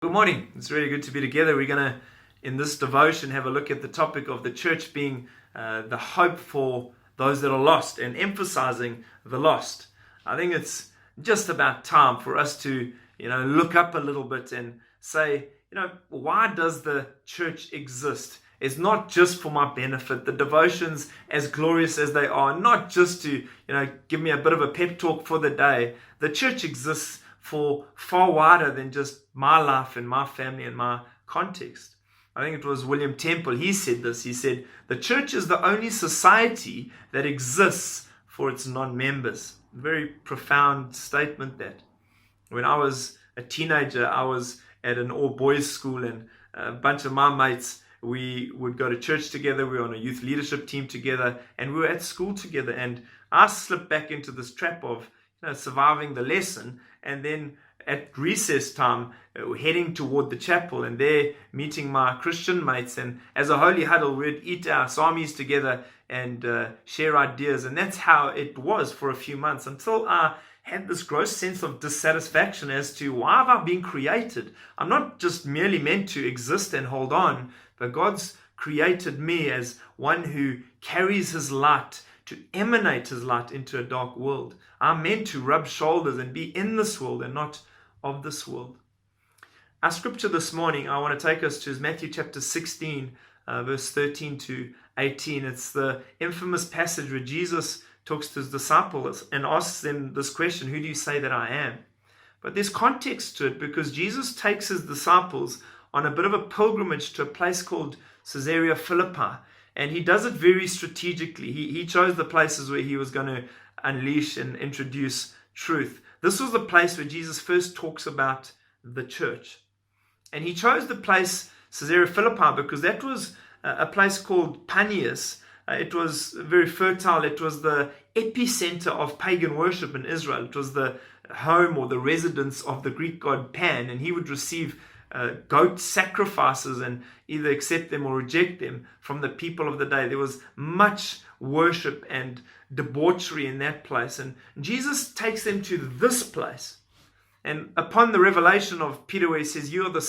Good morning. It's really good to be together. We're going to, in this devotion, have a look at the topic of the church being the hope for those that are lost and emphasizing the lost. I think it's just about time for us to, look up a little bit and say, why does the church exist? It's not just for my benefit. The devotions, as glorious as they are, not just to, give me a bit of a pep talk for the day. The church exists for far wider than just my life and my family and my context. I think it was William Temple. He said this. He said, the church is the only society that exists for its non-members. Very profound statement that. When I was a teenager, I was at an all-boys school, and a bunch of my mates, we would go to church together. We were on a youth leadership team together, and we were at school together. And I slipped back into this trap of surviving the lesson, and then at recess time heading toward the chapel, and there meeting my Christian mates, and as a holy huddle we'd eat our samis together and share ideas. And that's how it was for a few months, until I had this gross sense of dissatisfaction as to why have I been created. I'm not just merely meant to exist and hold on, but God's created me as one who carries his light, to emanate his light into a dark world. I'm meant to rub shoulders and be in this world and not of this world. Our scripture this morning, I want to take us to, is Matthew chapter 16, verse 13 to 18. It's the infamous passage where Jesus talks to his disciples and asks them this question: who do you say that I am? But there's context to it, because Jesus takes his disciples on a bit of a pilgrimage to a place called Caesarea Philippi. And he does it very strategically. He chose the places where he was going to unleash and introduce truth. This was the place where Jesus first talks about the church. And he chose the place Caesarea Philippi because that was a place called Panias. It was very fertile. It was the epicenter of pagan worship in Israel. It was the home or the residence of the Greek god Pan, and he would receive goat sacrifices and either accept them or reject them from the people of the day. There was much worship and debauchery in that place, and Jesus takes them to this place. And upon the revelation of Peter, where he says, you are the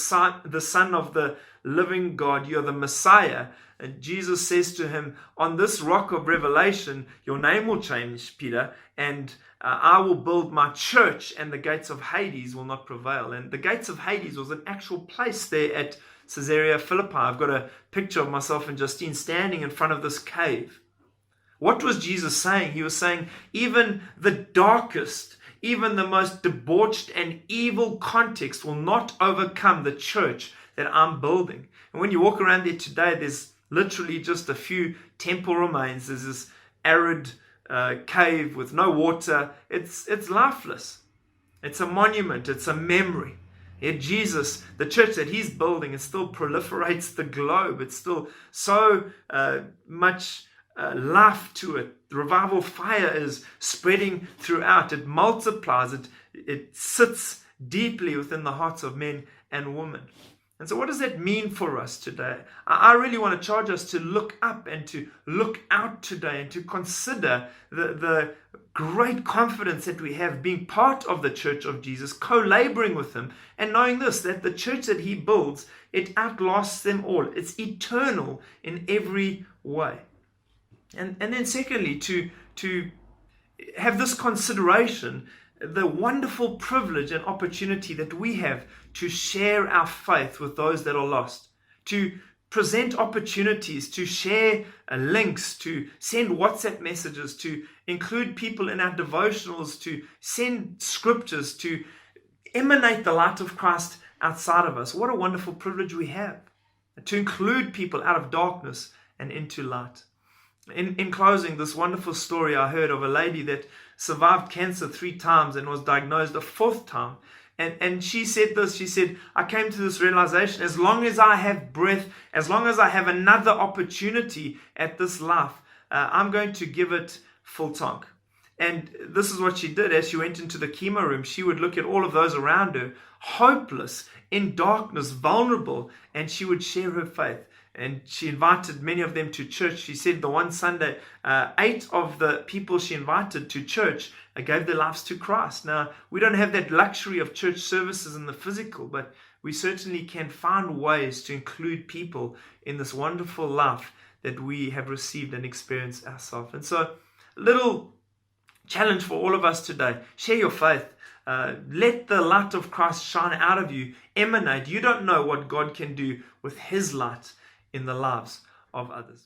son of the living God, you are the Messiah, and Jesus says to him, on this rock of revelation your name will change, Peter, and I will build my church, and the gates of Hades will not prevail. And the gates of Hades was an actual place there at Caesarea Philippi. I've got a picture of myself and Justine standing in front of this cave. What was Jesus saying? He was saying, even the darkest, even the most debauched and evil context will not overcome the church that I'm building. And when you walk around there today, there's literally just a few temple remains. There's this arid cave with no water. It's lifeless. It's a monument. It's a memory. Yet Jesus, the church that he's building, it still proliferates the globe. It's still so much life to it. The revival fire is spreading throughout. It multiplies. It sits deeply within the hearts of men and women. And so what does that mean for us today? I really want to charge us to look up and to look out today and to consider the great confidence that we have being part of the church of Jesus, co-laboring with him, and knowing this, that the church that he builds, it outlasts them all. It's eternal in every way. And then secondly, to have this consideration, the wonderful privilege and opportunity that we have to share our faith with those that are lost, to present opportunities, to share links, to send WhatsApp messages, to include people in our devotionals, to send scriptures, to emanate the light of Christ outside of us. What a wonderful privilege we have to include people out of darkness and into light. In closing, this wonderful story I heard of a lady that survived cancer 3 times and was diagnosed a 4th time. And she said this, she said, I came to this realization, as long as I have breath, as long as I have another opportunity at this life, I'm going to give it full tank. And this is what she did. As she went into the chemo room, she would look at all of those around her, hopeless, in darkness, vulnerable, and she would share her faith. And she invited many of them to church. She said the one Sunday, 8 of the people she invited to church gave their lives to Christ. Now, we don't have that luxury of church services in the physical, but we certainly can find ways to include people in this wonderful life that we have received and experienced ourselves. And so, a little challenge for all of us today: share your faith. Let the light of Christ shine out of you, emanate. You don't know what God can do with His light in the lives of others.